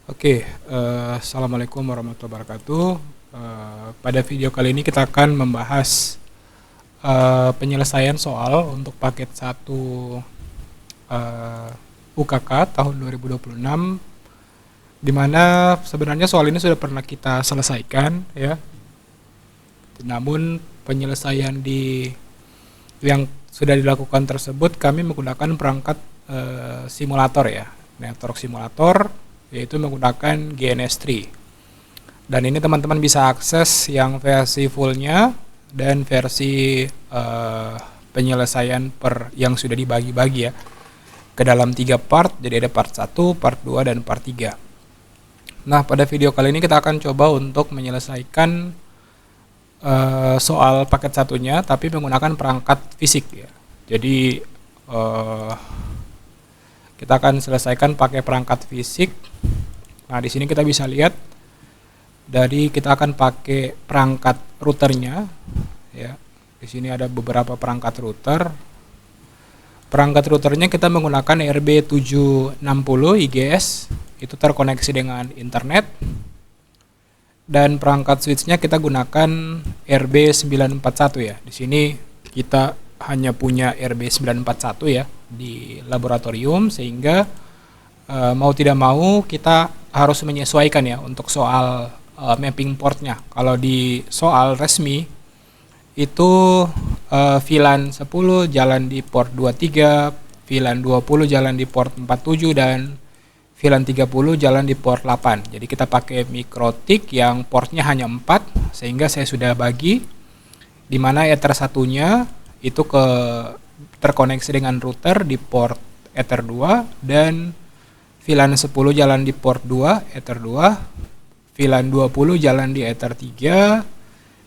Oke, assalamualaikum warahmatullahi wabarakatuh. Pada video kali ini kita akan membahas penyelesaian soal untuk paket 1 UKK tahun 2026, di mana sebenarnya soal ini sudah pernah kita selesaikan, ya. Namun penyelesaian yang sudah dilakukan tersebut kami menggunakan perangkat simulator, ya, network simulator, yaitu menggunakan GNS3. Dan ini teman-teman bisa akses yang versi fullnya dan versi penyelesaian yang sudah dibagi-bagi, ya, ke dalam 3 part. Jadi ada part 1, part 2, dan part 3. Nah, pada video kali ini kita akan coba untuk menyelesaikan soal paket satunya, tapi menggunakan perangkat fisik, ya. Jadi kita akan selesaikan pakai perangkat fisik. Nah, di sini kita bisa lihat kita akan pakai perangkat routernya, ya. Di sini ada beberapa perangkat router. Perangkat routernya kita menggunakan RB760 IGS, itu terkoneksi dengan internet. Dan perangkat switchnya kita gunakan RB941, ya. Di sini kita hanya punya RB941, ya, di laboratorium, sehingga mau tidak mau kita harus menyesuaikan, ya, untuk soal mapping portnya. Kalau di soal resmi itu VLAN 10 jalan di port 23, VLAN 20 jalan di port 47, dan VLAN 30 jalan di port 8. Jadi kita pakai MikroTik yang portnya hanya 4, sehingga saya sudah bagi, di mana Ether satunya itu terkoneksi dengan router di port Ether 2, dan VLAN 10 jalan di port 2 Ether 2, VLAN 20 jalan di Ether 3,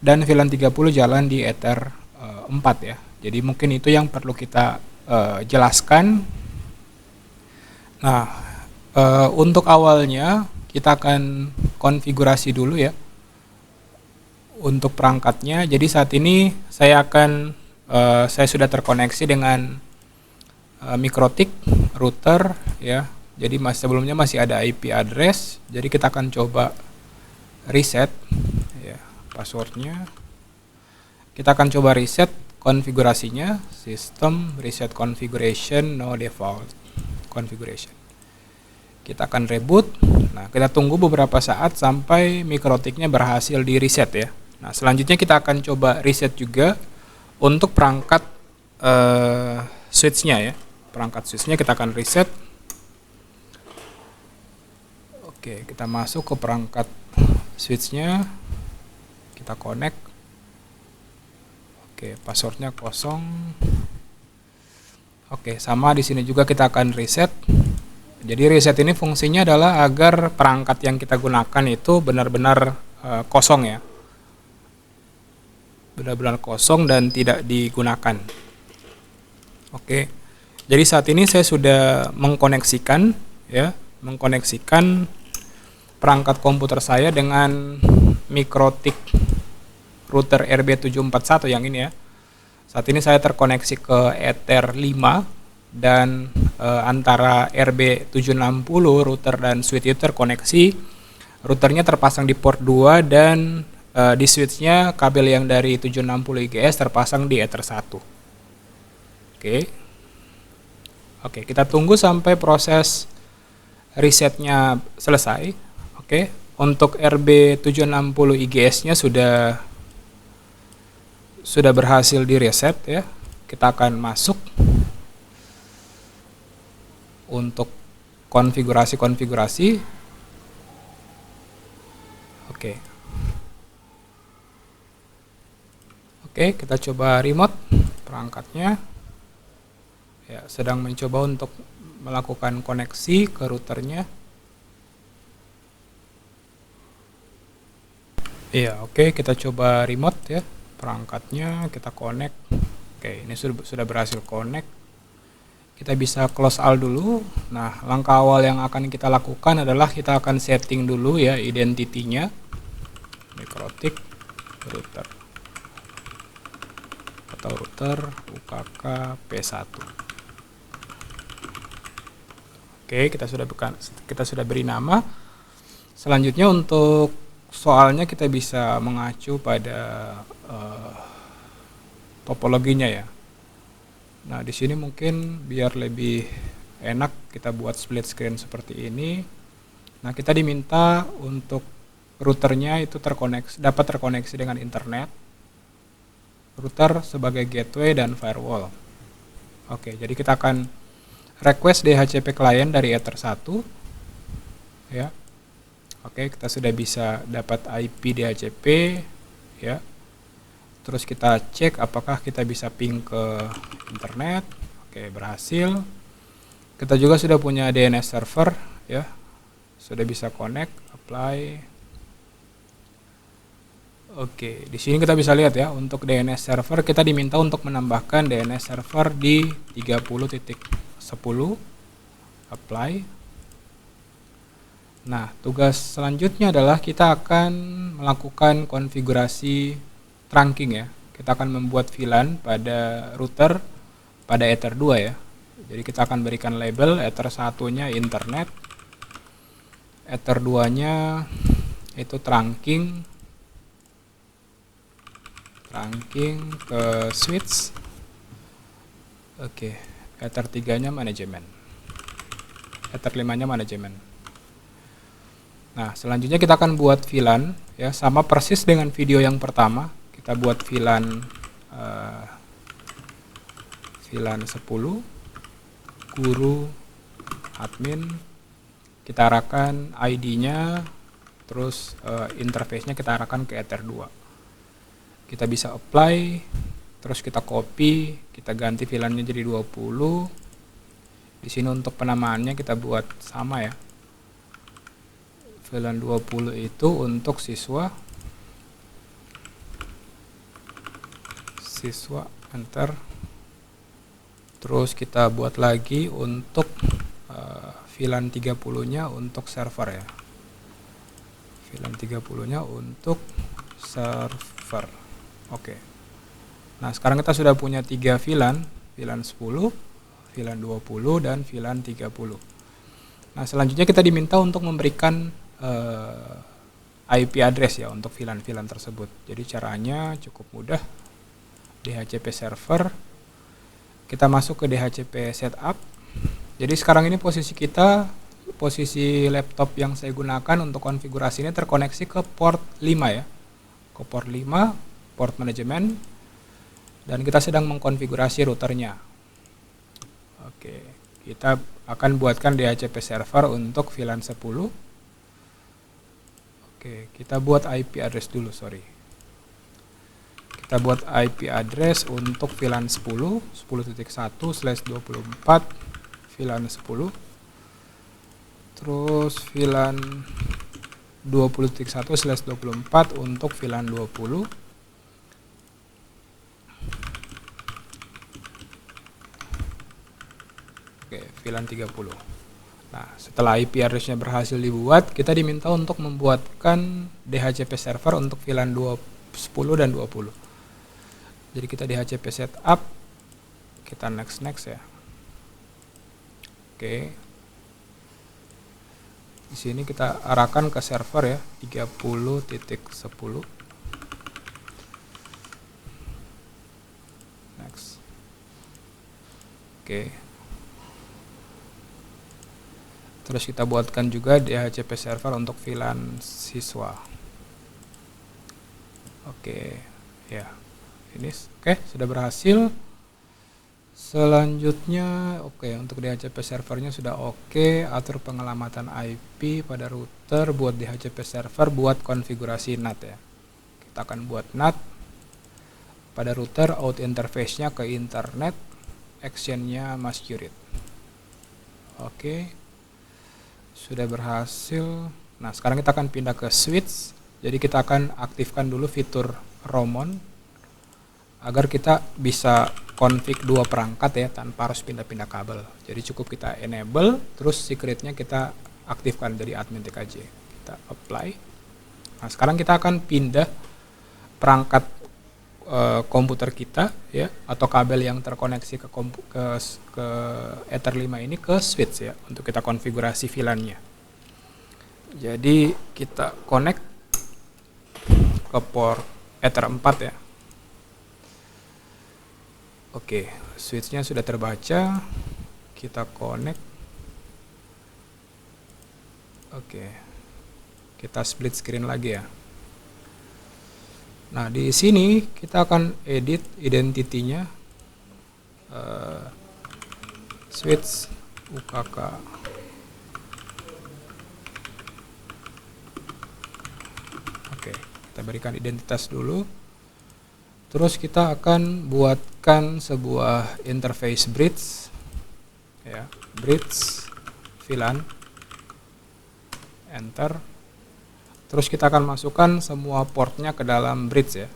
dan VLAN 30 jalan di Ether 4, ya. Jadi mungkin itu yang perlu kita jelaskan. Nah, untuk awalnya kita akan konfigurasi dulu, ya, untuk perangkatnya. Jadi saat ini saya sudah terkoneksi dengan MikroTik router, ya. Jadi sebelumnya masih ada IP address. Jadi kita akan coba reset, ya, passwordnya. Kita akan coba reset konfigurasinya, system reset configuration no default configuration. Kita akan reboot. Nah, kita tunggu beberapa saat sampai MikroTiknya berhasil di reset, ya. Nah, selanjutnya kita akan coba reset juga untuk perangkat switchnya, ya. Perangkat switchnya kita akan reset. Oke, kita masuk ke perangkat switchnya, kita connect. Oke, passwordnya kosong. Oke, sama di sini juga kita akan reset. Jadi reset ini fungsinya adalah agar perangkat yang kita gunakan itu benar-benar kosong, ya. Benar-benar kosong dan tidak digunakan. Oke. Jadi saat ini saya sudah mengkoneksikan, ya, perangkat komputer saya dengan MikroTik router RB741 yang ini, ya. Saat ini saya terkoneksi ke Ether 5, dan antara RB760 router dan switch itu terkoneksi. Routernya terpasang di port 2, dan di switchnya kabel yang dari 760 IGS terpasang di Ether 1. Oke, kita tunggu sampai proses resetnya selesai. Oke, untuk RB760 IGS-nya sudah berhasil di reset, ya. Kita akan masuk untuk konfigurasi. Oke, kita coba remote perangkatnya, ya. Sedang mencoba untuk melakukan koneksi ke routernya. Iya, oke, kita coba remote, ya, perangkatnya, kita connect. Oke, ini sudah berhasil connect. Kita bisa close all dulu. Nah, langkah awal yang akan kita lakukan adalah kita akan setting dulu, ya, identitinya. MikroTik router atau router UKK P1. Oke, kita sudah beri nama. Selanjutnya untuk soalnya kita bisa mengacu pada topologinya ya. Nah, di sini mungkin biar lebih enak kita buat split screen seperti ini. Nah, kita diminta untuk routernya itu dapat terkoneksi dengan internet, router sebagai gateway dan firewall. Oke, jadi kita akan request DHCP client dari Ether 1 ya. Oke, kita sudah bisa dapat IP DHCP ya. Terus kita cek apakah kita bisa ping ke internet. Oke, berhasil. Kita juga sudah punya DNS server ya. Sudah bisa connect, apply. Oke, di sini kita bisa lihat ya, untuk DNS server kita diminta untuk menambahkan DNS server di 30.10, apply. Nah, tugas selanjutnya adalah kita akan melakukan konfigurasi trunking ya. Kita akan membuat VLAN pada router pada Ether 2 ya. Jadi kita akan berikan label Ether 1-nya internet, Ether 2-nya itu trunking ke switch. Oke, Ether 3-nya manajemen, Ether 5-nya manajemen. Nah, selanjutnya kita akan buat VLAN ya, sama persis dengan video yang pertama. Kita buat VLAN 10 guru admin, kita arahkan ID-nya, terus interface-nya kita arahkan ke Ether 2. Kita bisa apply, terus kita copy, kita ganti VLAN-nya jadi 20. Di sini untuk penamaannya kita buat sama ya. VLAN 20 itu untuk siswa, enter. Terus kita buat lagi untuk VLAN 30-nya untuk server ya. VLAN 30-nya untuk server. Oke. Nah, sekarang kita sudah punya 3 VLAN, VLAN 10, VLAN 20 dan VLAN 30. Nah, selanjutnya kita diminta untuk memberikan IP address ya untuk VLAN-VLAN tersebut. Jadi caranya cukup mudah. DHCP server, kita masuk ke DHCP setup. Jadi sekarang ini posisi laptop yang saya gunakan untuk konfigurasi ini terkoneksi ke port 5 ya, ke port 5, port manajemen, dan kita sedang mengkonfigurasi routernya. Oke, kita akan buatkan DHCP server untuk VLAN 10. Oke, kita buat IP address dulu, Kita buat IP address untuk VLAN 10.1/24 VLAN 10. Terus VLAN 20.1/24 untuk VLAN 20. Oke, VLAN 30. Nah, setelah IP address-nya berhasil dibuat, kita diminta untuk membuatkan DHCP server untuk VLAN 10 dan 20. Jadi kita DHCP setup, kita next ya. Oke. Di sini kita arahkan ke server ya, 30.10. Next. Oke. Terus kita buatkan juga DHCP server untuk VLAN siswa. Oke, ya. Ini oke, sudah berhasil. Selanjutnya untuk DHCP servernya sudah oke. Atur pengelamatan IP pada router, buat DHCP server, buat konfigurasi NAT ya. Kita akan buat NAT pada router, out interface-nya ke internet, action-nya masquerade. Oke, sudah berhasil. Nah, sekarang kita akan pindah ke switch. Jadi kita akan aktifkan dulu fitur Roamon agar kita bisa config 2 perangkat ya, tanpa harus pindah-pindah kabel. Jadi cukup kita enable, terus secretnya kita aktifkan dari admin TKJ. Kita apply. Nah, sekarang kita akan pindah perangkat komputer kita ya, atau kabel yang terkoneksi ke Ether 5 ini ke switch ya, untuk kita konfigurasi VLAN-nya. Jadi kita connect ke port Ether 4 ya. Oke, switchnya sudah terbaca. Kita connect. Oke, kita split screen lagi ya. Nah, di sini kita akan edit identity-nya. Switch UKK. Oke, kita berikan identitas dulu. Terus kita akan buatkan sebuah interface bridge ya, bridge VLAN, enter. Terus kita akan masukkan semua portnya ke dalam bridge ya,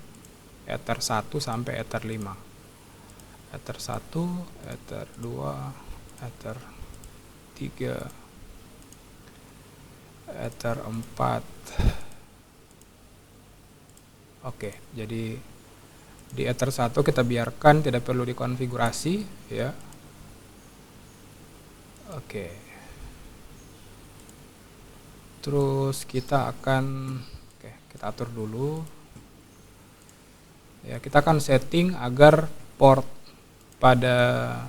Ether 1 sampai Ether 5, Ether 1, Ether 2, Ether 3, Ether 4. Oke, jadi di Ether 1 kita biarkan, tidak perlu dikonfigurasi ya. Oke. Terus kita akan kita atur dulu. Ya, kita akan setting agar port pada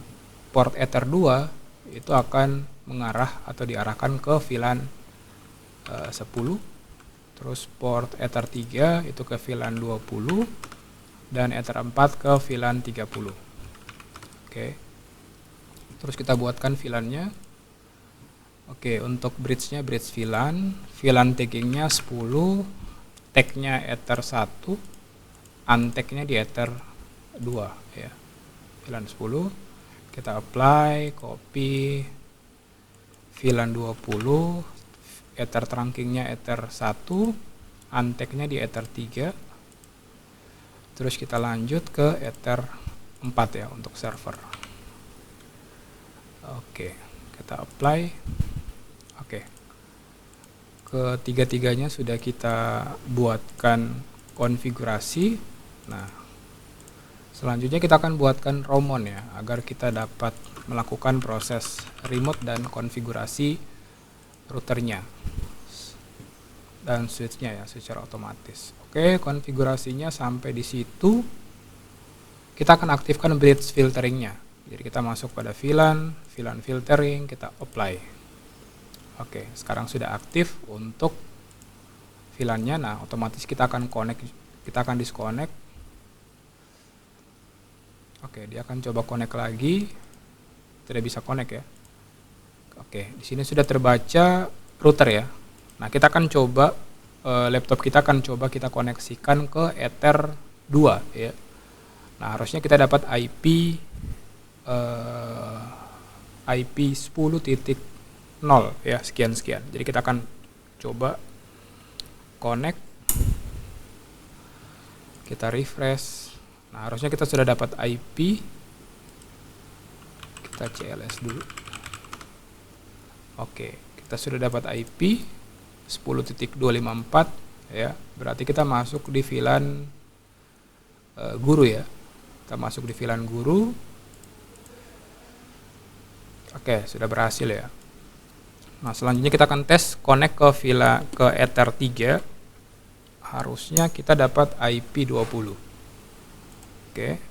port Ether 2 itu akan mengarah atau diarahkan ke VLAN 10. Terus port Ether 3 itu ke VLAN 20 dan Ether 4 ke VLAN 30. Oke. Terus kita buatkan VLAN-nya. Oke, untuk bridge-nya bridge VLAN, VLAN tagging-nya 10, tag-nya Ether 1, untag-nya di Ether 2 ya. VLAN 10, kita apply, copy VLAN 20, Ether trunking-nya Ether 1, untag-nya di Ether 3. Terus kita lanjut ke Ether 4 ya untuk server. Oke, kita apply. Oke, ketiga-tiganya sudah kita buatkan konfigurasi. Nah, selanjutnya kita akan buatkan ROMon ya, agar kita dapat melakukan proses remote dan konfigurasi routernya dan switchnya ya secara otomatis. Oke, konfigurasinya sampai di situ. Kita akan aktifkan bridge filteringnya. Jadi kita masuk pada VLAN filtering, kita apply. Oke, sekarang sudah aktif untuk VLAN-nya. Nah, otomatis kita akan connect, kita akan disconnect. Oke, dia akan coba connect lagi. Tidak bisa connect ya. Oke, di sini sudah terbaca router ya. Nah, kita akan coba laptop kita akan coba kita koneksikan ke Ether 2 ya. Nah, harusnya kita dapat IP 10.0 ya, sekian. Jadi kita akan coba connect. Kita refresh. Nah, harusnya kita sudah dapat IP. Kita CLS dulu. Oke, kita sudah dapat IP 10.254 ya. Berarti kita masuk di VLAN guru ya. Kita masuk di VLAN guru. Oke, sudah berhasil ya. Nah, selanjutnya kita akan tes connect ke VLAN ke Ether 3. Harusnya kita dapat IP 20. Oke.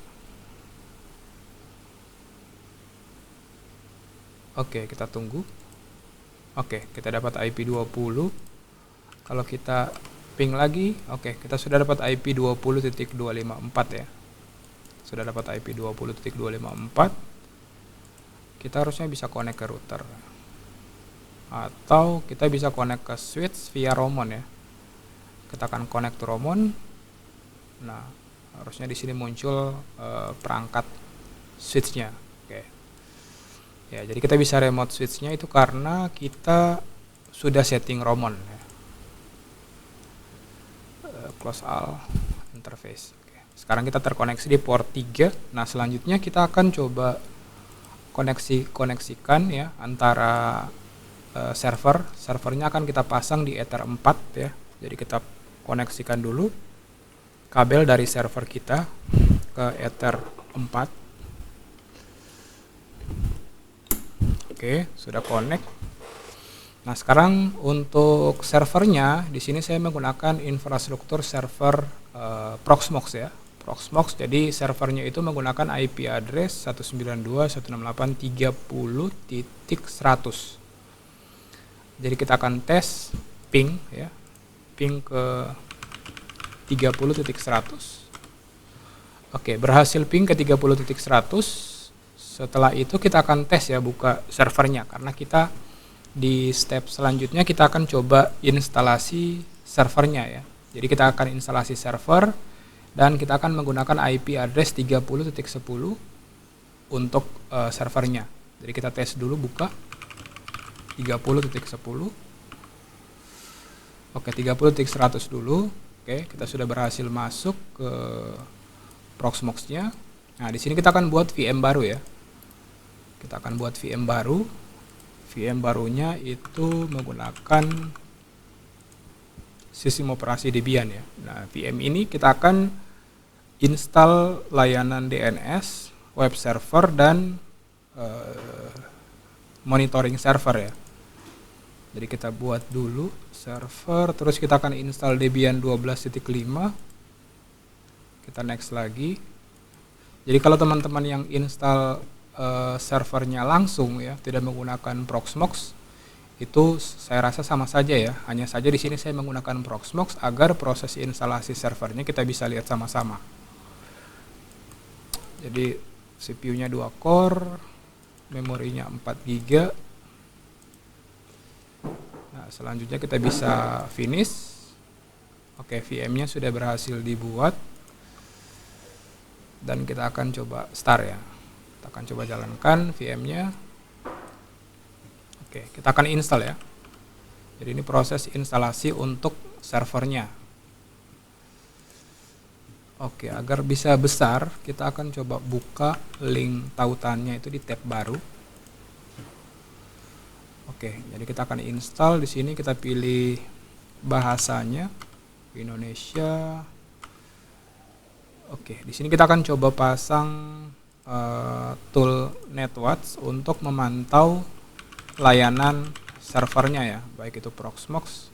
Oke, kita tunggu. Oke, kita dapat IP 20. Kalau kita ping lagi, oke, kita sudah dapat IP 20.254 ya. Sudah dapat IP 20.254. Kita harusnya bisa connect ke router. Atau kita bisa connect ke switch via ROMon ya. Kita akan connect to ROMon. Nah, harusnya di sini muncul perangkat switchnya. Oke. Ya, jadi kita bisa remote switchnya itu karena kita sudah setting ROMon ya. Close all interface. Oke. Sekarang kita terkoneksi di port 3. Nah, selanjutnya kita akan coba koneksikan ya antara servernya akan kita pasang di Ether 4 ya. Jadi kita koneksikan dulu kabel dari server kita ke Ether 4. Oke, sudah connect. Nah, sekarang untuk servernya di sini saya menggunakan infrastruktur server Proxmox ya. Proxmox, jadi servernya itu menggunakan IP address 192.168.30.100. Jadi kita akan tes ping ya, ping ke 30.100. Oke, berhasil ping ke 30.100. Setelah itu kita akan tes ya, buka servernya, karena kita di step selanjutnya kita akan coba instalasi servernya ya. Jadi kita akan instalasi server dan kita akan menggunakan IP address 30.10 untuk servernya. Jadi kita tes dulu, buka 30.10. Oke, 30.100 dulu. Oke, kita sudah berhasil masuk ke Proxmox-nya. Nah, di sini kita akan buat VM baru ya. Kita akan buat VM baru. VM barunya itu menggunakan sistem operasi Debian ya. Nah, VM ini kita akan install layanan DNS, web server, dan monitoring server ya. Jadi kita buat dulu server, terus kita akan install Debian 12.5. Kita next lagi. Jadi kalau teman-teman yang install servernya langsung ya, tidak menggunakan Proxmox, itu saya rasa sama saja ya. Hanya saja di sini saya menggunakan Proxmox agar proses instalasi servernya kita bisa lihat sama-sama. Jadi CPU-nya 2 core, memorinya 4 GB. Nah, selanjutnya kita bisa finish. Oke, VM-nya sudah berhasil dibuat. Dan kita akan coba start ya. Kita akan coba jalankan VM-nya. Oke, kita akan install ya. Jadi ini proses instalasi untuk servernya. Oke, agar bisa besar, kita akan coba buka link tautannya itu di tab baru. Oke, jadi kita akan install. Di sini kita pilih bahasanya Indonesia. Oke, di sini kita akan coba pasang tool NetWatch untuk memantau layanan servernya ya, baik itu Proxmox,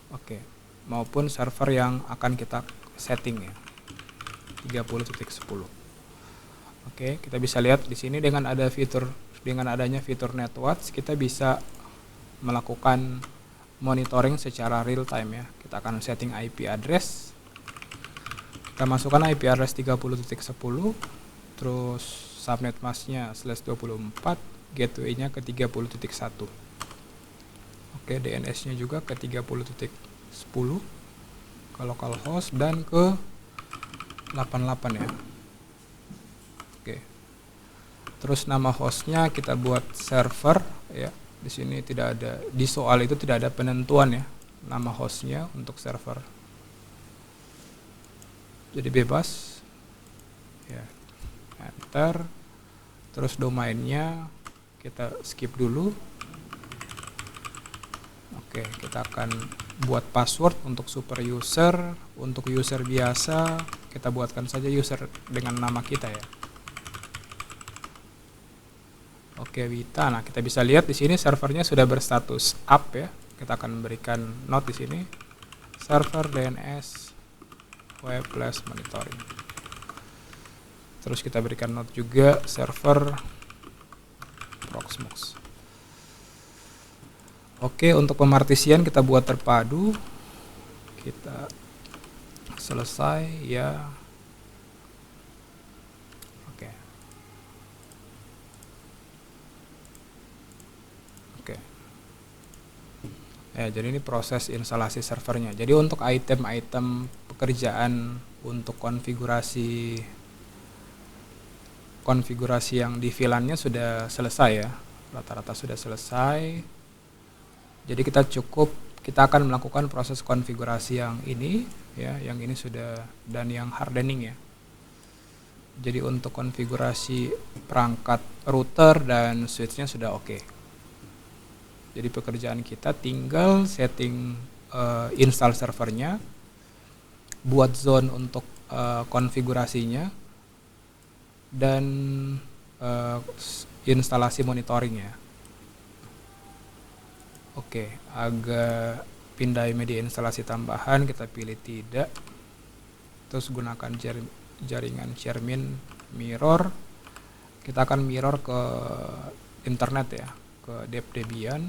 oke, maupun server yang akan kita setting ya, 30.10. Oke, kita bisa lihat di sini dengan adanya fitur NetWatch, kita bisa melakukan monitoring secara real time ya. Kita akan setting IP address. Kita masukkan IP address 30.10, terus subnet masknya /24, gateway-nya ke 30.1. Oke, DNS-nya juga ke 30.10, ke localhost, dan ke 88 ya. Oke. Terus nama hostnya kita buat server ya. Di sini tidak ada, di soal itu tidak ada penentuan ya, nama hostnya untuk server. Jadi bebas ya, enter. Terus domainnya kita skip dulu. Oke, kita akan buat password untuk super user. Untuk user biasa kita buatkan saja user dengan nama kita ya. Oke, Wita. Nah, kita bisa lihat di sini servernya sudah berstatus up ya. Kita akan memberikan note di sini, server DNS web plus monitoring. Terus kita berikan note juga server Proxmox. Oke, untuk pemartisian kita buat terpadu. Kita selesai ya. Oke. Oke. Ya, jadi ini proses instalasi servernya. Jadi untuk item-item pekerjaan untuk konfigurasi yang di VLAN-nya sudah selesai ya, rata-rata sudah selesai. Jadi kita akan melakukan proses konfigurasi yang ini ya, yang ini sudah, dan yang hardening ya. Jadi untuk konfigurasi perangkat router dan switch-nya sudah oke. Jadi pekerjaan kita tinggal setting install servernya, buat zone untuk konfigurasinya, dan instalasi monitoringnya. Oke, agak pindah media instalasi tambahan, kita pilih tidak. Terus gunakan jaringan Shermin mirror. Kita akan mirror ke internet ya, ke Debian.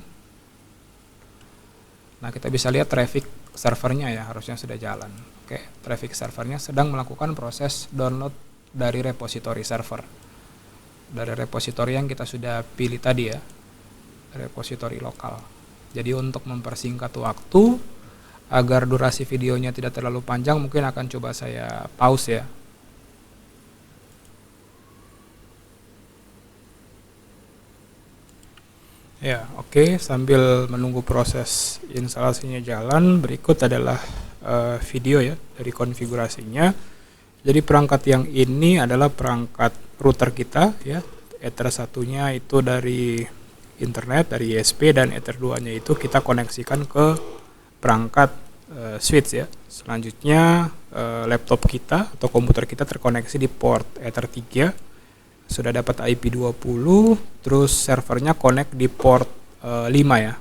Nah, kita bisa lihat traffic servernya ya, harusnya sudah jalan. Oke, traffic servernya sedang melakukan proses download dari repository server. Dari repository yang kita sudah pilih tadi ya, repository lokal. Jadi untuk mempersingkat waktu agar durasi videonya tidak terlalu panjang, mungkin akan coba saya pause ya. Ya, oke. Sambil menunggu proses instalasinya jalan, berikut adalah video ya dari konfigurasinya. Jadi perangkat yang ini adalah perangkat router kita ya. Ether satunya itu dari internet, dari ISP, dan Ether 2-nya itu kita koneksikan ke perangkat switch ya. Selanjutnya laptop kita atau komputer kita terkoneksi di port Ether 3. Sudah dapat IP20, terus servernya connect di port 5 ya.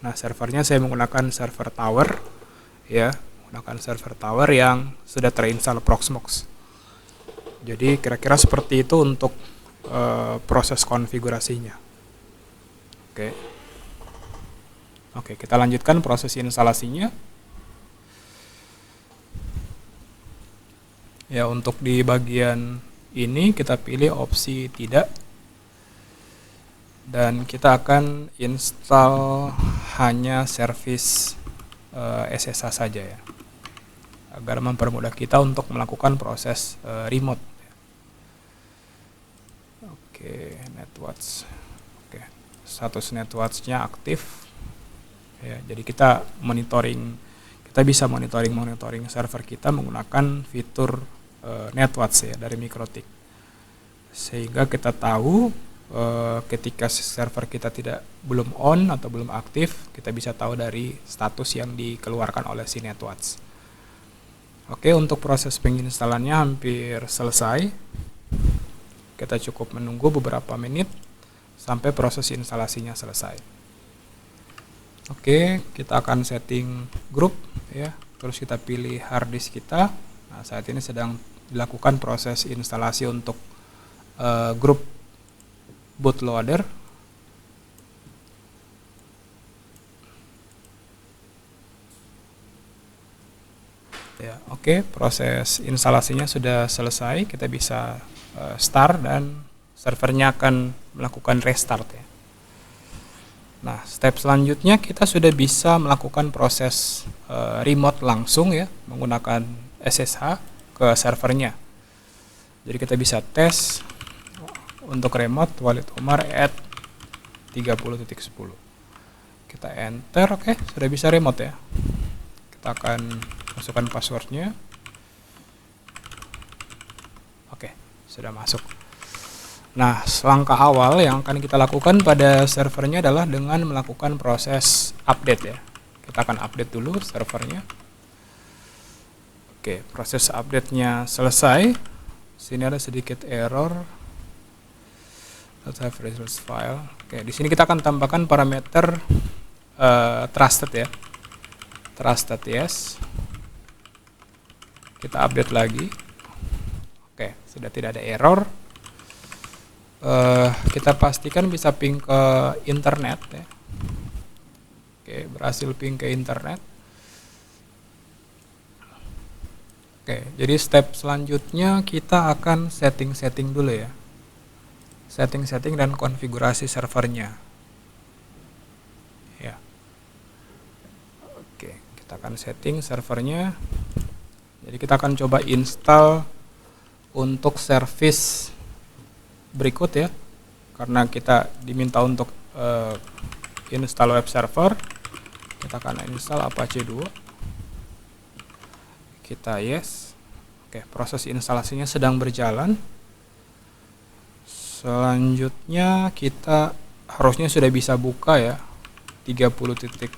Nah, servernya saya menggunakan server tower ya, menggunakan server tower yang sudah terinstall Proxmox. Jadi kira-kira seperti itu untuk proses konfigurasinya. Oke, kita lanjutkan proses instalasinya. Ya, untuk di bagian ini kita pilih opsi tidak, dan kita akan install hanya service SSH saja ya, agar mempermudah kita untuk melakukan proses remote. Oke, netwatch. Oke, status netwatchnya aktif ya, jadi kita bisa monitoring server kita menggunakan fitur netwatch ya dari MikroTik, sehingga kita tahu ketika server kita belum on atau belum aktif, kita bisa tahu dari status yang dikeluarkan oleh si netwatch. Oke, untuk proses penginstalannya hampir selesai. Kita cukup menunggu beberapa menit sampai proses instalasinya selesai. Oke, kita akan setting grup ya, terus kita pilih hard disk kita. Nah, saat ini sedang dilakukan proses instalasi untuk grup bootloader. Ya, oke, proses instalasinya sudah selesai. Kita bisa start dan servernya akan melakukan restart ya. Nah, step selanjutnya kita sudah bisa melakukan proses remote langsung ya, menggunakan SSH ke servernya. Jadi kita bisa tes untuk remote Walid Umar at 30.10. Kita enter, oke, sudah bisa remote ya. Kita akan masukkan passwordnya. Oke, sudah masuk. Nah, langkah awal yang akan kita lakukan pada servernya adalah dengan melakukan proses update ya. Kita akan update dulu servernya. Oke, proses update-nya selesai. Sini ada sedikit error. Let's have results file. Oke, di sini kita akan tambahkan parameter trusted ya. Trusted yes. Kita update lagi. Oke, sudah tidak ada error. Kita pastikan bisa ping ke internet ya. Oke, berhasil ping ke internet. Oke, jadi step selanjutnya kita akan setting dulu ya. Setting dan konfigurasi servernya. Ya. Oke, kita akan setting servernya. Jadi kita akan coba install untuk service berikut ya, karena kita diminta untuk install web server. Kita akan install Apache 2. Kita yes. Oke, proses instalasinya sedang berjalan. Selanjutnya kita harusnya sudah bisa buka ya 30.10.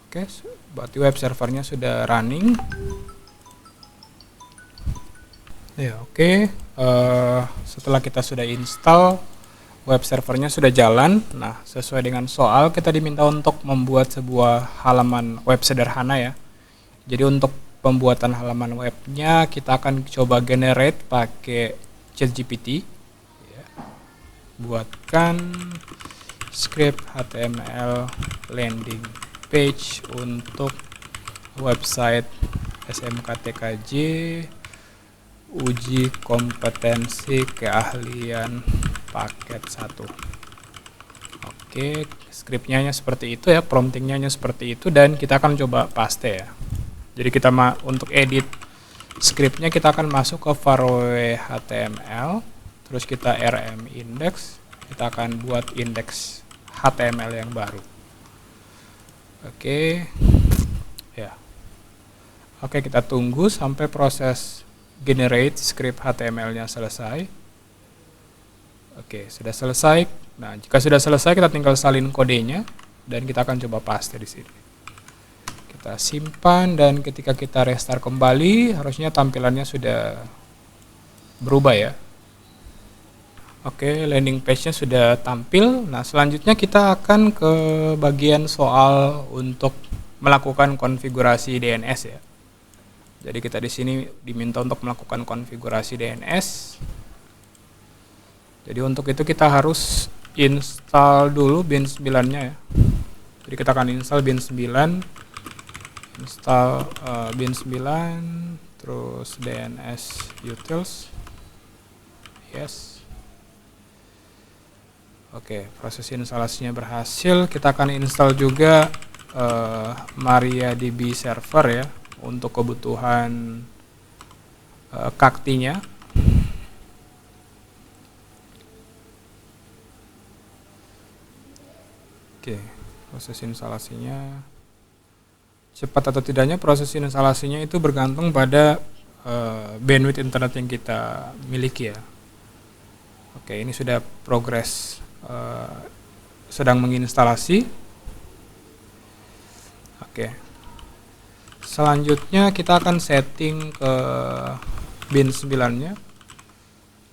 Oke, berarti web servernya sudah running ya. Oke, setelah kita sudah install web servernya sudah jalan. Nah, sesuai dengan soal kita diminta untuk membuat sebuah halaman web sederhana ya. Jadi untuk pembuatan halaman webnya kita akan coba generate pakai ChatGPT. Ya. Buatkan script HTML landing page untuk website SMK-TKJ uji kompetensi keahlian paket 1. Oke, scriptnya seperti itu ya, promptingnya seperti itu, dan kita akan coba paste ya. Jadi kita untuk edit scriptnya kita akan masuk ke varrow HTML, terus kita rm index, kita akan buat index HTML yang baru. Oke, ya. Oke, kita tunggu sampai proses generate script HTML-nya selesai. Oke, sudah selesai. Nah, jika sudah selesai kita tinggal salin kodenya dan kita akan coba paste di sini. Kita simpan dan ketika kita restart kembali harusnya tampilannya sudah berubah ya. Oke, landing page-nya sudah tampil. Nah, selanjutnya kita akan ke bagian soal untuk melakukan konfigurasi DNS ya. Jadi kita di sini diminta untuk melakukan konfigurasi DNS. Jadi untuk itu kita harus install dulu bin 9-nya ya. Jadi kita akan install bin 9, install bin 9, terus DNS utils. Yes. Oke, proses instalasinya berhasil. Kita akan install juga MariaDB server ya, untuk kebutuhan kaktinya. Oke, proses instalasinya cepat atau tidaknya, proses instalasinya itu bergantung pada bandwidth internet yang kita miliki ya. Oke, ini sudah progres sedang menginstalasi. Oke. Selanjutnya kita akan setting ke bin 9-nya.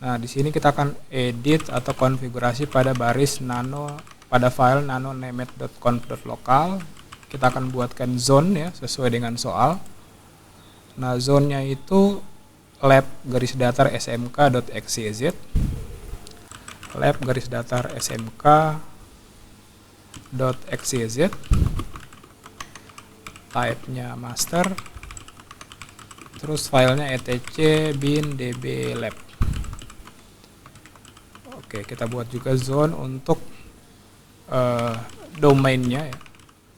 Nah, di sini kita akan edit atau konfigurasi pada baris pada file nano-named.conf.local. Kita akan buatkan zone ya, sesuai dengan soal. Nah, zone-nya itu lab-datar-smk.xyz, lab-datar-smk.xyz, type-nya master, terus filenya etc bin db lab. Oke, kita buat juga zone untuk domainnya ya.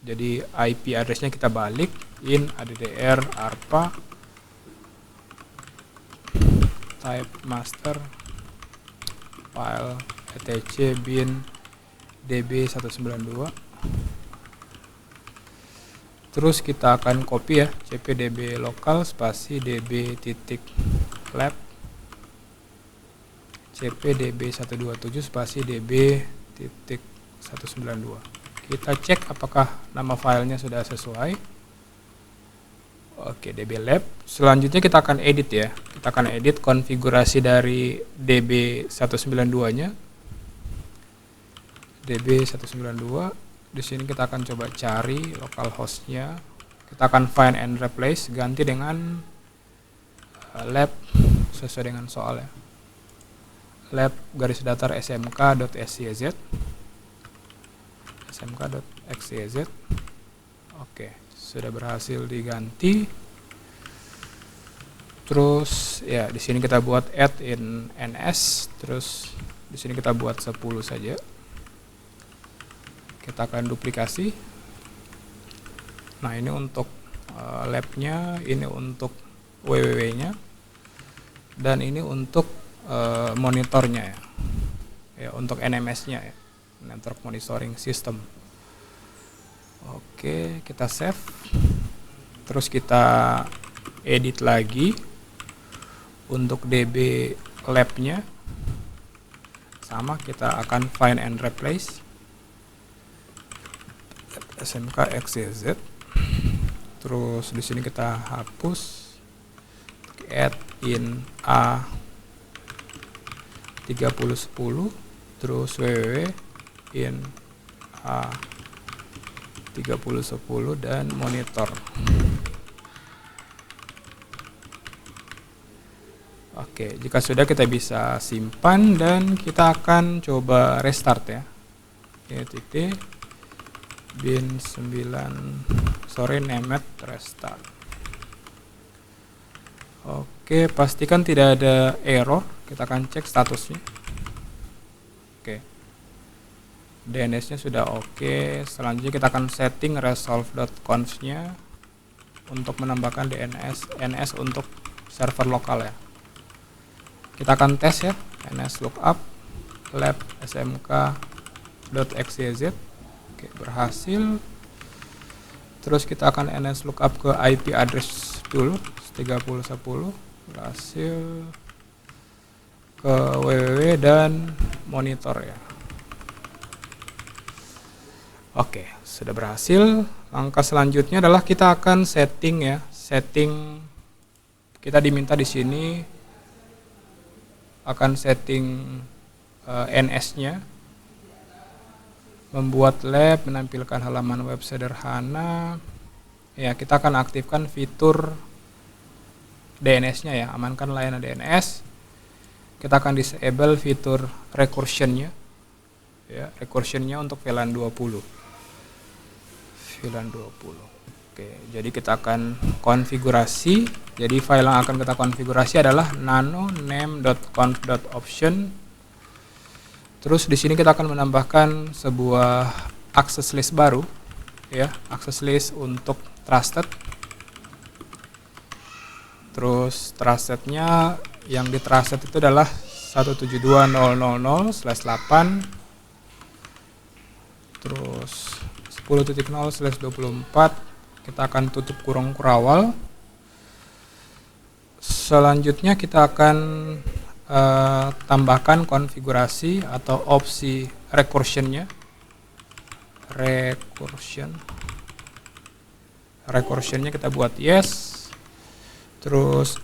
Jadi IP address-nya kita balik in addr arpa type master file etc bin db192. Terus kita akan copy ya, cpdb lokal spasi db titik lab cpdb127 spasi db titik 192. Kita cek apakah nama filenya sudah sesuai. Oke, db lab. Selanjutnya kita akan edit ya. Kita akan edit konfigurasi dari db192-nya. db192. Di sini kita akan coba cari localhost-nya. Kita akan find and replace, ganti dengan lab sesuai dengan soal ya. lab-datar smk.xyz. smk.xyz. Oke, sudah berhasil diganti. Terus ya di sini kita buat add in ns, terus di sini kita buat 10 saja. Kita akan duplikasi. Nah, ini untuk lab-nya, ini untuk www-nya, dan ini untuk monitornya ya. Ya, untuk NMS-nya ya. Network Monitoring System. Oke, kita save. Terus kita edit lagi untuk db lab-nya. Sama, kita akan find and replace smk.xyz. Terus di sini kita hapus add in a 3010 terus www in A3010 dan monitor. Oke, jika sudah kita bisa simpan dan kita akan coba restart ya. Oke, bin 9 named restart. Oke, pastikan tidak ada error. Kita akan cek statusnya. Oke, DNS-nya sudah oke. Selanjutnya kita akan setting resolve.conf nya untuk menambahkan NS untuk server lokal ya. Kita akan tes ya, ns lookup lab smk.xyz. Oke, berhasil. Terus kita akan ns lookup ke IP address dulu 3010, berhasil, ke www dan monitor ya. Oke, sudah berhasil. Langkah selanjutnya adalah kita akan setting ya. Setting kita diminta di sini akan setting NS-nya, membuat lab, menampilkan halaman web sederhana. Ya, kita akan aktifkan fitur DNS-nya ya, amankan layanan DNS. Kita akan disable fitur recursion-nya. Ya, recursion-nya untuk VLAN 20. VLAN 20. Oke, jadi kita akan konfigurasi. Jadi file yang akan kita konfigurasi adalah nano-name.conf.option. Terus di sini kita akan menambahkan sebuah access list baru, ya, access list untuk trusted. Terus trustednya yang di trusted itu adalah 172.000/8. Terus 10.0/24. Kita akan tutup kurung kurawal. Selanjutnya kita akan tambahkan konfigurasi atau opsi recursion-nya. Recursion-nya kita buat yes. Terus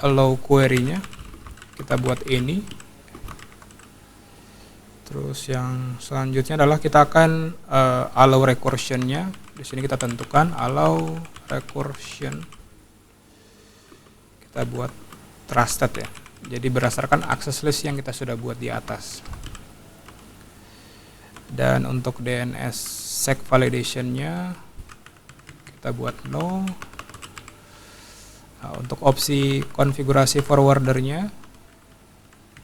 allow query-nya kita buat any. Terus yang selanjutnya adalah kita akan allow recursion-nya. Di sini kita tentukan allow recursion. Kita buat trusted ya. Jadi berdasarkan access list yang kita sudah buat di atas. Dan untuk DNS sec validation-nya kita buat no. Nah, untuk opsi konfigurasi forwarder-nya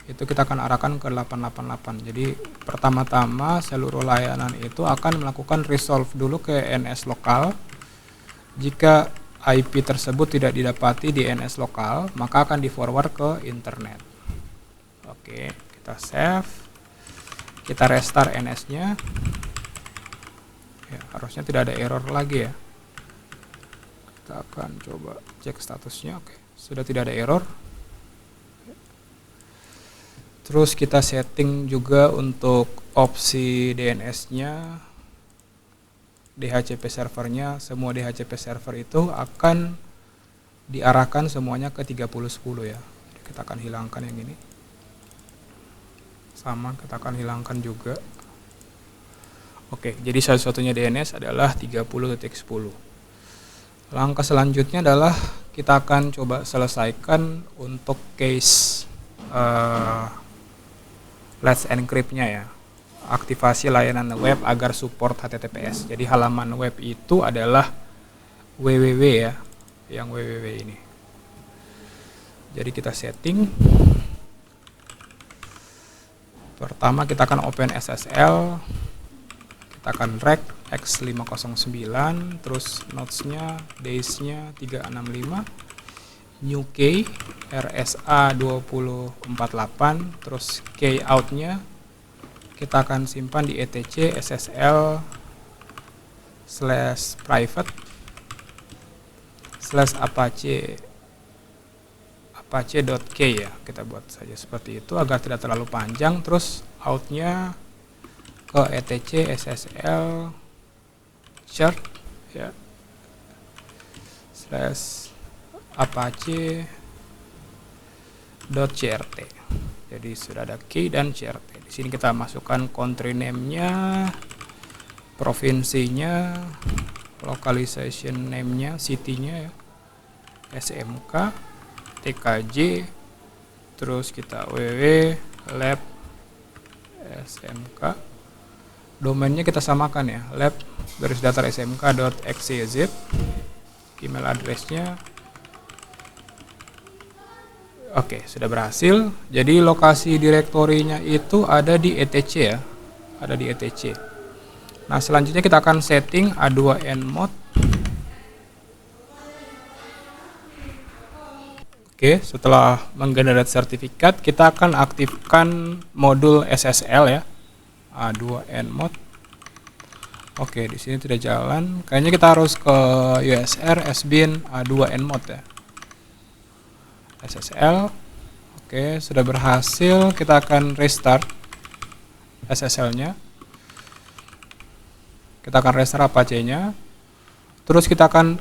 itu kita akan arahkan ke 888. Jadi pertama-tama seluruh layanan itu akan melakukan resolve dulu ke NS lokal. Jika IP tersebut tidak didapati di NS lokal, maka akan di forward ke internet. Oke, kita save. Kita restart NS-nya. Ya, harusnya tidak ada error lagi ya. Kita akan coba cek statusnya. Oke, sudah tidak ada error. Terus kita setting juga untuk opsi DNS-nya, DHCP servernya. Semua DHCP server itu akan diarahkan semuanya ke 3010 ya. Jadi kita akan hilangkan yang ini. Sama, kita akan hilangkan juga. Oke, jadi satu-satunya DNS adalah 30.10. Langkah selanjutnya adalah kita akan coba selesaikan untuk case Let's Encrypt-nya ya. Aktivasi layanan web agar support HTTPS. Jadi halaman web itu adalah www ya, yang www ini. Jadi kita setting. Pertama kita akan open SSL. Kita akan rec x509, terus nodes-nya, days-nya 365. New key RSA 2048, terus key out-nya kita akan simpan di etc /private /apache.key ya, kita buat saja seperti itu agar tidak terlalu panjang. Terus out-nya ke etc /chart ya /apache.crt. Jadi sudah ada key dan CRT. Di sini kita masukkan country name-nya, provinsinya, localization name-nya, city-nya ya, SMK, TKJ, terus kita www lab SMK. Domainnya kita samakan ya, lab-datar-smk.xyz. Email address-nya. Oke, sudah berhasil. Jadi lokasi direktorinya itu ada di etc ya. Ada di etc. Nah, selanjutnya kita akan setting A2nmod. Oke, setelah menggenerate sertifikat, kita akan aktifkan modul SSL ya. A2nmod. Oke, di sini tidak jalan. Kayaknya kita harus ke USR sbin A2nmod ya. SSL. Oke, sudah berhasil. Kita akan restart SSL-nya. Kita akan restart Apache-nya. Terus kita akan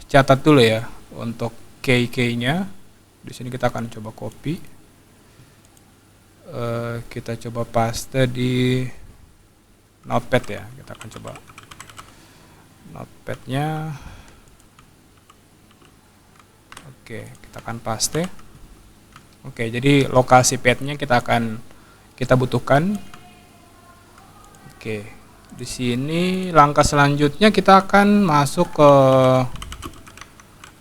catat dulu ya untuk key-nya. Di sini kita akan coba copy. Kita coba paste di notepad ya. Kita akan coba notepad-nya. Oke, kita akan paste. Oke, jadi lokasi path-nya kita butuhkan. Oke, di sini langkah selanjutnya kita akan masuk ke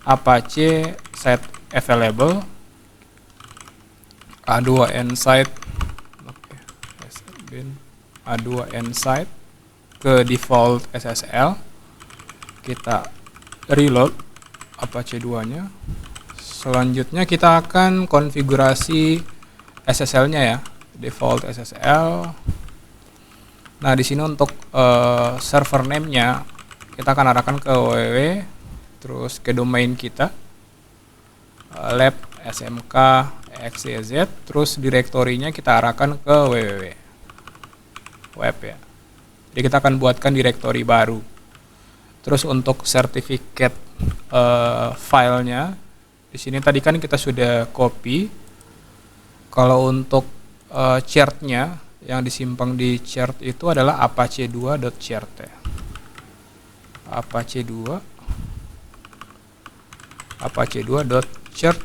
Apache site available A2n site. Oke, A2n site ke default SSL. Kita reload Apache 2-nya. Selanjutnya kita akan konfigurasi SSL-nya ya, default SSL. Nah, di sini untuk server name-nya kita akan arahkan ke www, terus ke domain kita lab smk xyz, terus direktorinya kita arahkan ke www web ya. Jadi kita akan buatkan direktori baru. Terus untuk sertifikat filenya di sini tadi kan kita sudah copy. Kalau untuk chart-nya yang disimpan di chart itu adalah apache2.chart ya. apache2.chart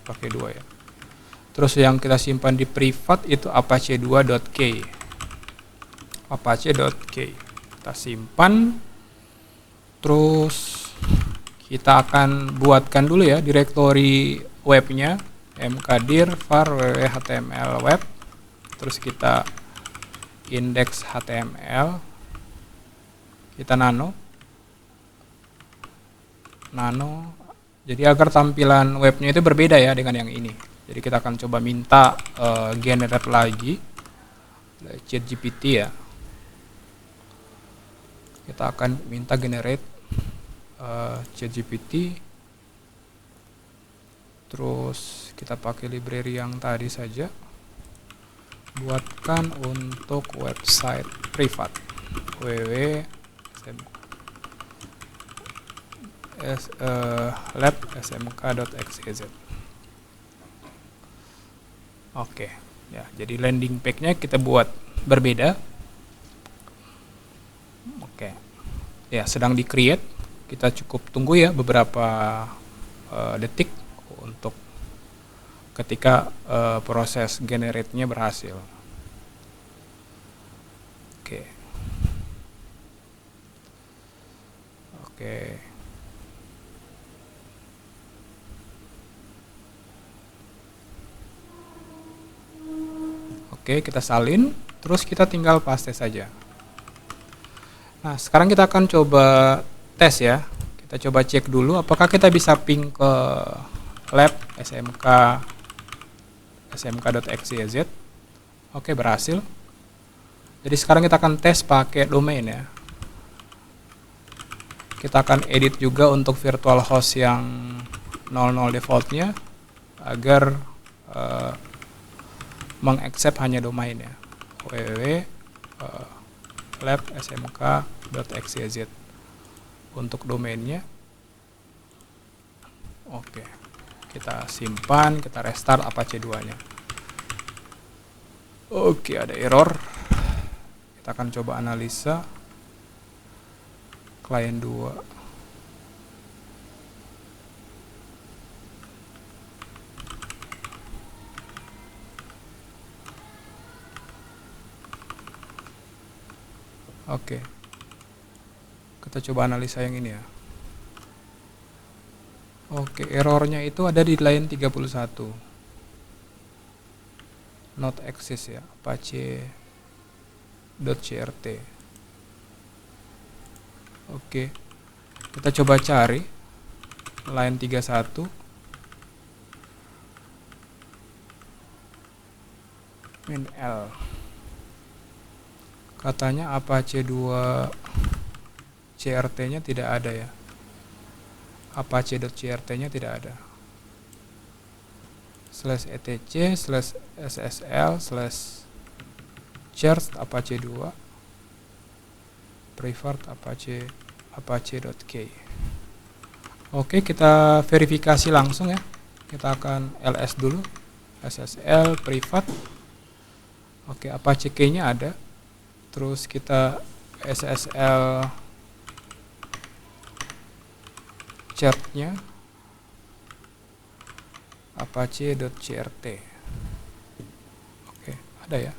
pakai 2 ya. Terus yang kita simpan di privat itu apache2.key. apache.key. Kita simpan. Terus kita akan buatkan dulu ya direktori webnya, mkdir var www.html web. Terus kita index html, kita nano. Jadi agar tampilan webnya itu berbeda ya dengan yang ini. Jadi kita akan coba minta generate lagi ChatGPT ya. Kita akan minta generate ChatGPT. Terus kita pakai library yang tadi saja. Buatkan untuk website privat www lab smk.xyz. Oke ya, jadi landing page-nya kita buat berbeda. Oke ya, sedang di create. Kita cukup tunggu ya beberapa detik untuk ketika proses generate-nya berhasil. Oke. Oke, kita salin, terus kita tinggal paste saja. Nah, sekarang kita akan coba tes ya. Kita coba cek dulu apakah kita bisa ping ke lab smk.xyz. Oke, berhasil. Jadi sekarang kita akan tes pakai domain ya. Kita akan edit juga untuk virtual host yang 00 defaultnya agar mengaccept hanya domain ya, www lab smk.xyz untuk domainnya. Oke, Kita simpan, kita restart Apache 2-nya. Oke, ada error. Kita akan coba analisa client 2. Oke. Kita coba analisa yang ini ya. Oke, errornya itu ada di line 31. Not access ya, apache.crt. Oke. Kita coba cari line 31. Min L. Katanya Apache 2 CRT-nya tidak ada ya. Apache.crt-nya tidak ada. /etc/ssl/chart Apache 2 private apache.k. Oke, kita verifikasi langsung ya. Kita akan ls dulu, ssl private. Oke, Apache key-nya ada. Terus kita ssl chart-nya apache.crt. Oke, ada ya.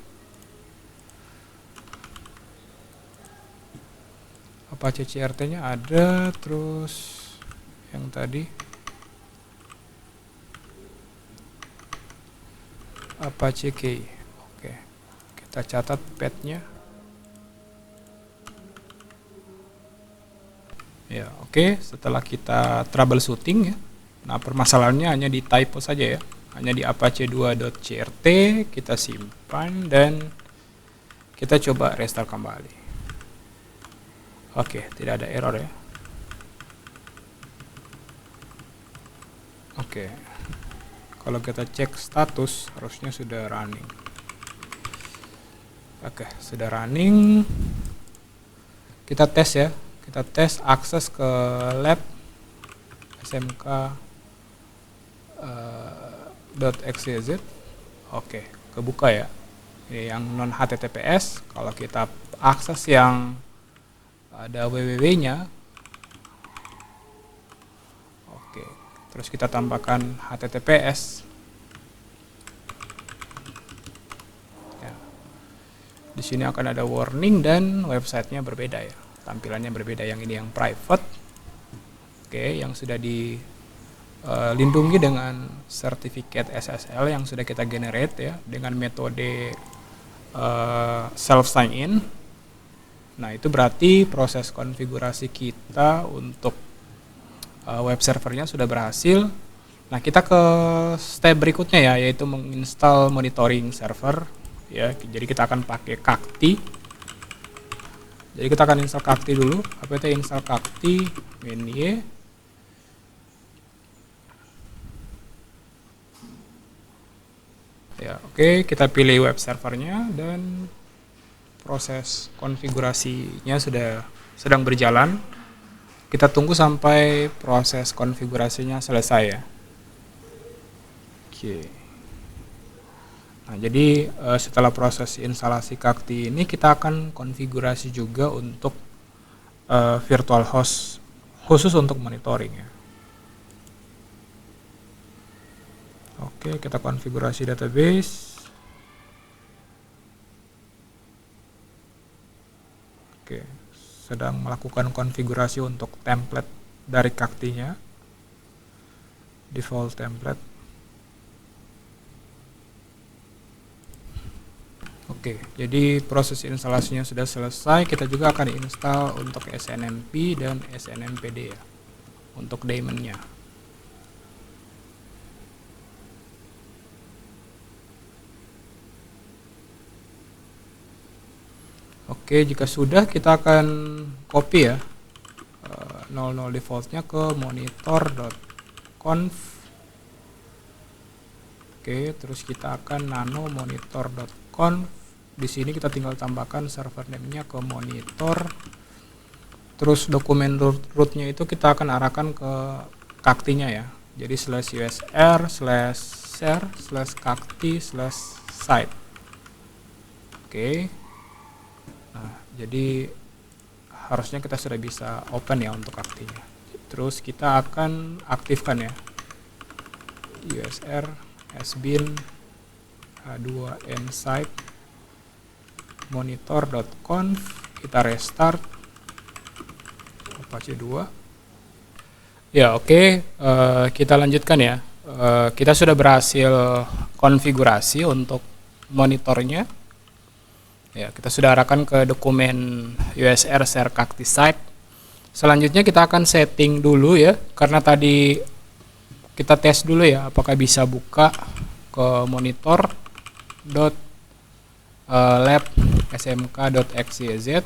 Apache CRT-nya ada, terus yang tadi Apache key. Oke. Kita catat path-nya. Ya, oke. Setelah kita troubleshooting ya. Nah, permasalahannya hanya di typo saja ya. Hanya di apache2.crt, kita simpan dan kita coba restart kembali. Oke, tidak ada error ya. Oke. Kalau kita cek status harusnya sudah running. Oke, sudah running. Kita tes ya. Kita tes akses ke lab smk .xyz. Oke, kebuka ya. Ini yang non HTTPS. Kalau kita akses yang ada www-nya. Oke, terus kita tambahkan HTTPS. Ya. Di sini akan ada warning dan websitenya berbeda ya. Tampilannya berbeda, yang ini yang private. Oke, yang sudah dilindungi dengan sertifikat SSL yang sudah kita generate ya dengan metode self sign in. Nah, itu berarti proses konfigurasi kita untuk web servernya sudah berhasil. Nah, kita ke step berikutnya ya, yaitu menginstal monitoring server ya. Jadi kita akan pakai Kakti. Jadi kita akan install Kakti dulu. apt install Kakti -y. Ya, oke, kita pilih web servernya dan proses konfigurasinya sedang berjalan. Kita tunggu sampai proses konfigurasinya selesai ya. Oke. Nah, jadi setelah proses instalasi Kakti ini kita akan konfigurasi juga untuk virtual host khusus untuk monitoring ya. Oke, kita konfigurasi database. Oke, sedang melakukan konfigurasi untuk template dari Kaktinya. Default template. Oke, jadi proses instalasinya sudah selesai. Kita juga akan install untuk SNMP dan SNMPD ya, untuk daemonnya. Oke, jika sudah kita akan copy ya 00 defaultnya ke monitor.conf. Oke, terus kita akan nano monitor.conf. Di sini kita tinggal tambahkan server name-nya ke monitor. Terus dokumen root-nya itu kita akan arahkan ke Kaktinya ya. Jadi /usr/share/cacti/site. Oke. Nah, jadi harusnya kita sudah bisa open ya untuk Cacti-nya. Terus kita akan aktifkan ya usr sbin h2nsite monitor.conf, kita restart Apache 2 ya. Oke. Kita lanjutkan ya. Kita sudah berhasil konfigurasi untuk monitornya ya. Kita sudah arahkan ke dokumen usr share cacti site. Selanjutnya kita akan setting dulu ya, karena tadi kita tes dulu ya apakah bisa buka ke monitor.lab smk.xyz.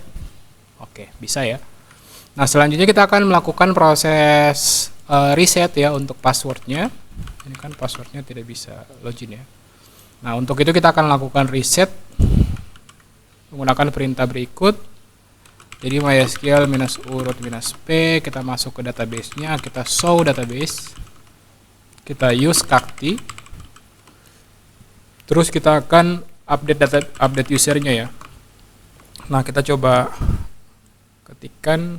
Oke, bisa ya. Nah, selanjutnya kita akan melakukan proses reset ya untuk passwordnya. Ini kan passwordnya tidak bisa login ya. Nah, untuk itu kita akan lakukan reset menggunakan perintah berikut. Jadi mysql -u_p, kita masuk ke database-nya, kita show database, kita use cacti, terus kita akan update usernya ya. Nah, kita coba ketikkan.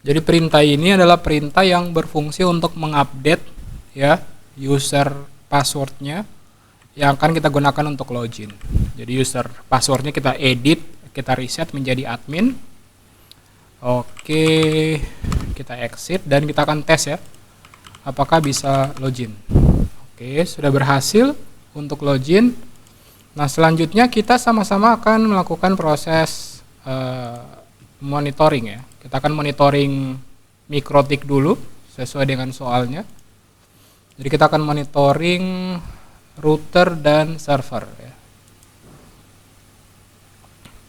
Jadi perintah ini adalah perintah yang berfungsi untuk mengupdate ya user passwordnya yang akan kita gunakan untuk login. Jadi user passwordnya kita edit, kita reset menjadi admin. Oke, kita exit dan kita akan tes ya apakah bisa login. Oke, sudah berhasil untuk login. Nah, selanjutnya kita sama-sama akan melakukan proses monitoring ya. Kita akan monitoring MikroTik dulu sesuai dengan soalnya. Jadi kita akan monitoring router dan server ya.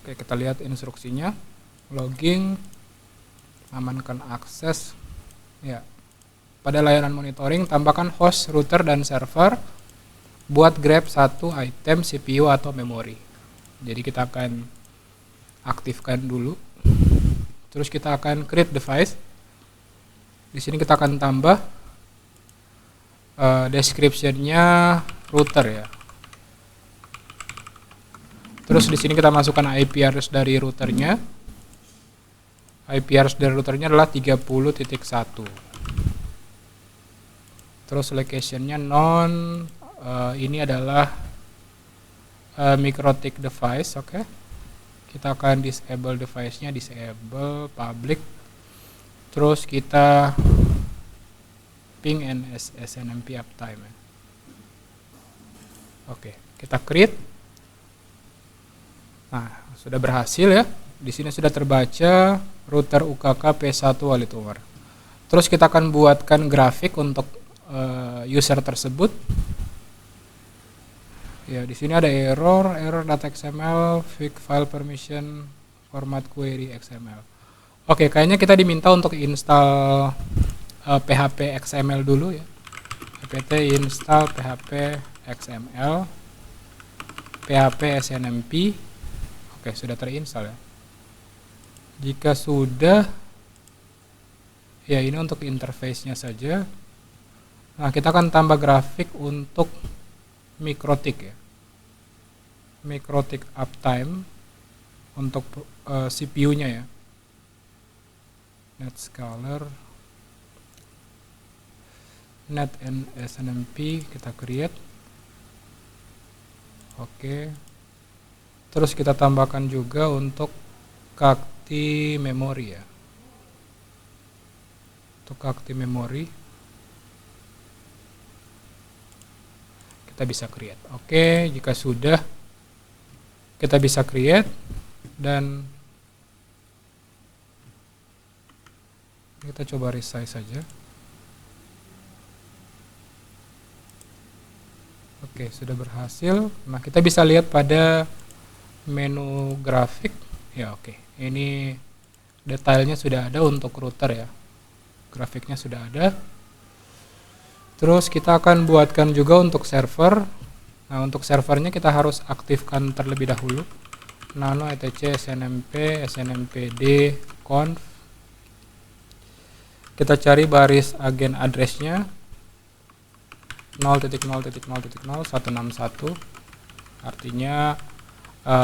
Oke, kita lihat instruksinya. Logging, amankan akses ya. Pada layanan monitoring tambahkan host, router dan server, buat grab satu item CPU atau memori. Jadi kita akan aktifkan dulu. Terus kita akan create device. Di sini kita akan tambah description-nya router ya. Terus di sini kita masukkan IP address dari routernya. IP address dari routernya adalah 30.1. Terus location-nya ini adalah MikroTik device, oke. Kita akan disable device-nya, disable public. Terus kita ping SNMP uptime. Oke, kita create. Nah, sudah berhasil ya. Di sini sudah terbaca router UKK P1 Walid Umar. Terus kita akan buatkan grafik untuk user tersebut. Ya, di sini ada error data XML, fix file permission, format query XML. Oke, kayaknya kita diminta untuk install PHP XML dulu ya. apt install PHP XML, PHP SNMP. Oke, sudah terinstall ya. Jika sudah, ya ini untuk interface-nya saja. Nah, kita akan tambah grafik untuk MikroTik ya. MikroTik uptime untuk CPU-nya ya. Netscaler, net and SNMP kita create. Oke. Terus kita tambahkan juga untuk cacti memory ya. Untuk cacti memory kita bisa create. Oke, jika sudah kita bisa create dan kita coba resize saja. Oke, sudah berhasil. Nah, kita bisa lihat pada menu grafik ya. Oke, ini detailnya sudah ada untuk router ya, grafiknya sudah ada. Terus kita akan buatkan juga untuk server. Nah, untuk servernya kita harus aktifkan terlebih dahulu nano etc snmp snmpd conf. Kita cari baris agen addressnya 0.0.0.161, artinya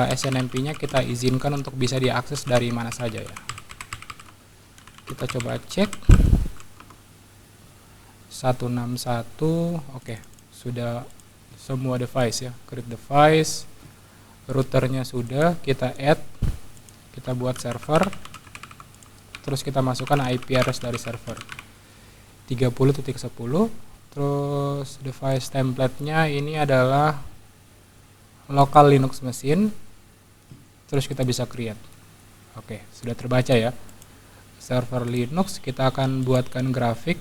SNMP-nya kita izinkan untuk bisa diakses dari mana saja ya. Kita coba cek 161, oke, sudah semua device ya, create device, routernya sudah, kita add, kita buat server, terus kita masukkan IP address dari server 30.10. Terus device template-nya ini adalah local Linux machine, terus kita bisa create. Oke, sudah terbaca ya, server Linux. Kita akan buatkan grafik.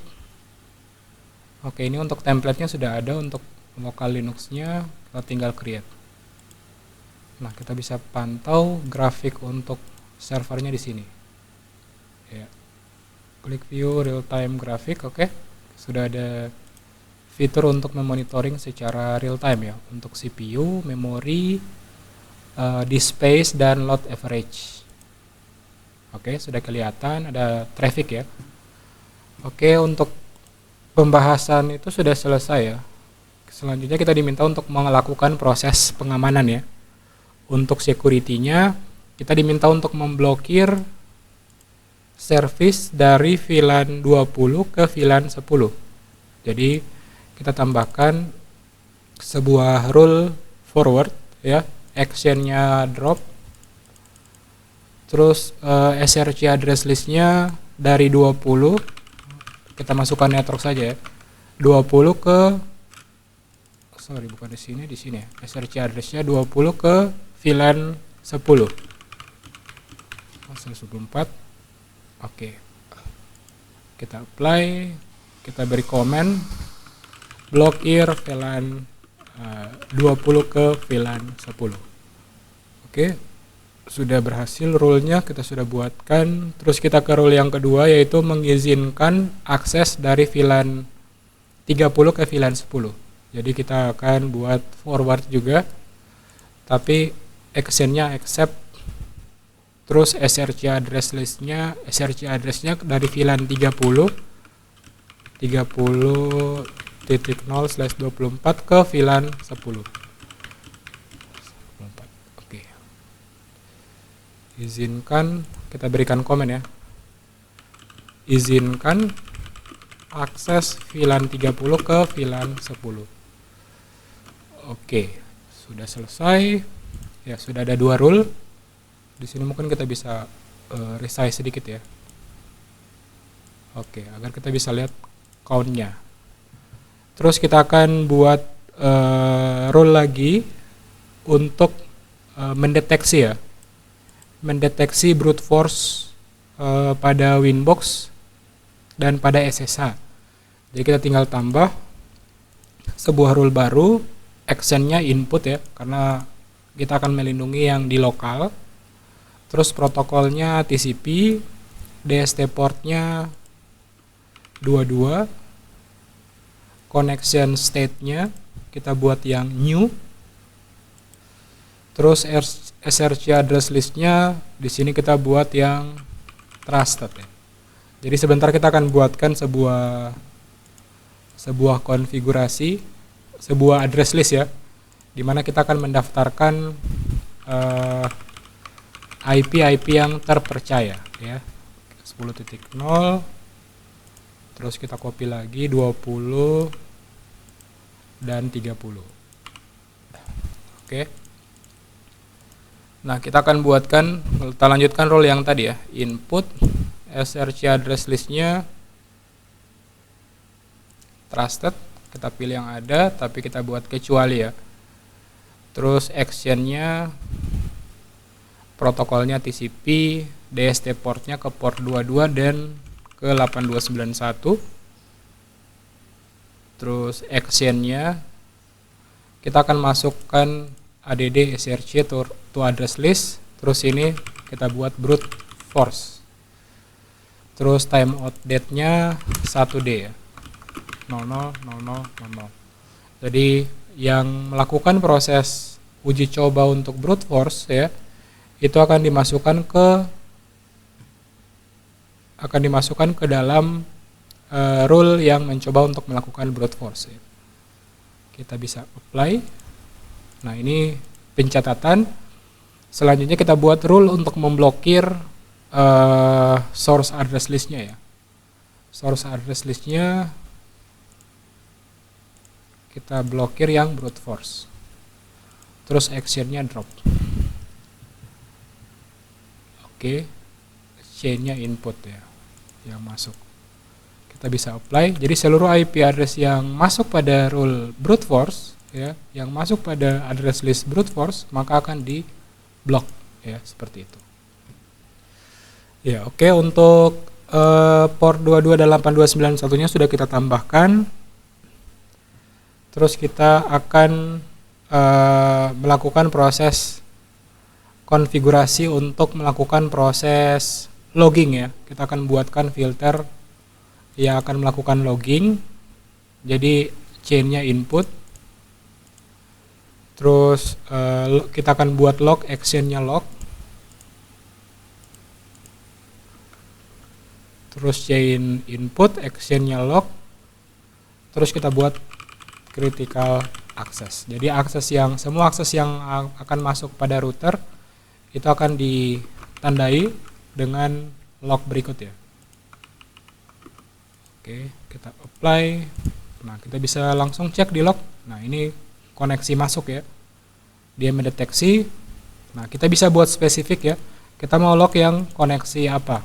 Oke, ini untuk template-nya sudah ada, untuk local Linux-nya kita tinggal create. Nah, kita bisa pantau grafik untuk servernya di sini. Ya. Klik view real time grafik, oke. Sudah ada fitur untuk memonitoring secara real time ya, untuk CPU, memori, disk space, dan load average. Oke, sudah kelihatan ada traffic ya. Oke, untuk pembahasan itu sudah selesai ya. Selanjutnya kita diminta untuk melakukan proses pengamanan ya. Untuk security-nya kita diminta untuk memblokir service dari VLAN 20 ke VLAN 10. Jadi kita tambahkan sebuah rule forward ya, actionnya drop, terus src address listnya dari 20, kita masukkan network saja ya, 20 ke, sorry bukan di sini ya, src addressnya 20 ke VLAN 10 114. Oke, kita apply, kita beri komen blokir VLAN 20 ke VLAN 10. Oke, sudah berhasil rule-nya kita sudah buatkan. Terus kita ke rule yang kedua, yaitu mengizinkan akses dari VLAN 30 ke VLAN 10. Jadi kita akan buat forward juga, tapi actionnya accept. Terus src address listnya, src addressnya dari VLAN 30.0/24 ke VLAN 10. Oke. Izinkan, kita berikan komen ya. Izinkan akses VLAN 30 ke VLAN 10. Oke, sudah selesai. Ya, sudah ada dua rule. Di sini mungkin kita bisa resize sedikit ya. Oke, agar kita bisa lihat count-nya. Terus kita akan buat rule lagi untuk mendeteksi ya, mendeteksi brute force pada Winbox dan pada SSH. Jadi kita tinggal tambah sebuah rule baru, actionnya input ya, karena kita akan melindungi yang di lokal. Terus protokolnya TCP, DST portnya 22, connection state-nya kita buat yang new. Terus src address list-nya di sini kita buat yang trusted ya. Jadi sebentar kita akan buatkan sebuah konfigurasi, sebuah address list ya, dimana kita akan mendaftarkan IP yang terpercaya ya, 10.0, terus kita copy lagi 20 dan 30. Oke. Nah, kita akan buatkan, kita lanjutkan role yang tadi ya, input src address listnya trusted, kita pilih yang ada tapi kita buat kecuali ya. Terus actionnya, protokolnya TCP, DST portnya ke port 22 dan ke 8291. Terus actionnya kita akan masukkan add src to address list. Terus ini kita buat brute force. Terus timeout date-nya 1D ya, 000000. Jadi yang melakukan proses uji coba untuk brute force ya, itu akan dimasukkan ke dalam rule yang mencoba untuk melakukan brute force ya. Kita bisa apply. Nah, ini pencatatan. Selanjutnya kita buat rule untuk memblokir source address list-nya ya. Source address list-nya kita blokir yang brute force. Terus action-nya drop. Oke. Chain-nya input ya yang masuk. Kita bisa apply. Jadi seluruh IP address yang masuk pada rule brute force ya, yang masuk pada address list brute force, maka akan di blok ya, seperti itu. Ya, oke, untuk port 22 dan 8291-nya sudah kita tambahkan. Terus kita akan melakukan proses konfigurasi untuk melakukan proses logging ya. Kita akan buatkan filter yang akan melakukan logging. Jadi chain-nya input. Terus kita akan buat log, action-nya log. Terus chain input, action-nya log. Terus kita buat critical access. Jadi semua akses yang akan masuk pada router itu akan ditandai dengan log berikut ya. Oke, kita apply. Nah, kita bisa langsung cek di log. Nah, ini koneksi masuk ya. Dia mendeteksi. Nah, kita bisa buat spesifik ya. Kita mau log yang koneksi apa?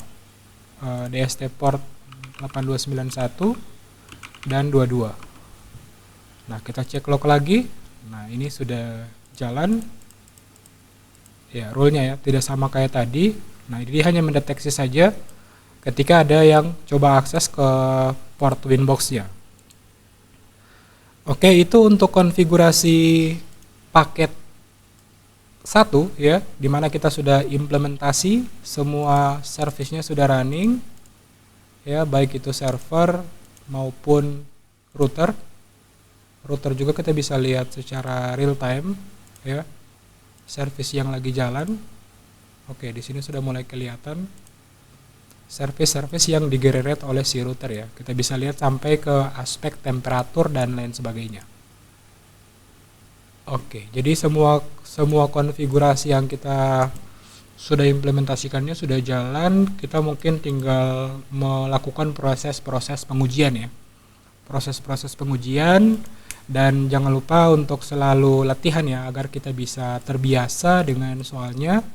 DST port 8291 dan 22. Nah, kita cek log lagi. Nah, ini sudah jalan. Ya, rule-nya ya, tidak sama kayak tadi. Nah, ini hanya mendeteksi saja ketika ada yang coba akses ke port Winbox-nya. Oke, itu untuk konfigurasi paket 1 ya, dimana kita sudah implementasi, semua service-nya sudah running ya, baik itu server maupun router. Router juga kita bisa lihat secara real time ya, service yang lagi jalan. Oke, di sini sudah mulai kelihatan service yang digenerate oleh si router ya. Kita bisa lihat sampai ke aspek temperatur dan lain sebagainya. Oke, jadi semua konfigurasi yang kita sudah implementasikannya sudah jalan. Kita mungkin tinggal melakukan proses-proses pengujian ya. Proses-proses pengujian, dan jangan lupa untuk selalu latihan ya, agar kita bisa terbiasa dengan soalnya,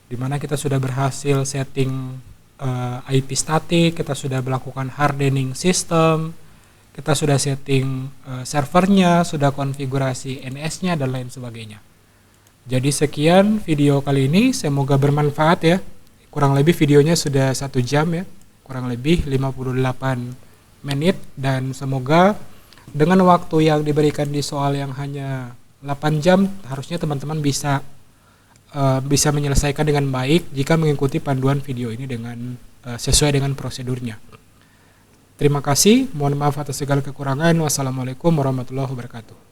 dimana kita sudah berhasil setting IP static, kita sudah melakukan hardening sistem, kita sudah setting servernya, sudah konfigurasi NS-nya dan lain sebagainya. Jadi sekian video kali ini, semoga bermanfaat ya. Kurang lebih videonya sudah 1 jam ya, kurang lebih 58 menit, dan semoga dengan waktu yang diberikan di soal yang hanya 8 jam, harusnya teman-teman bisa menyelesaikan dengan baik jika mengikuti panduan video ini dengan sesuai dengan prosedurnya. Terima kasih, mohon maaf atas segala kekurangan. Wassalamualaikum warahmatullahi wabarakatuh.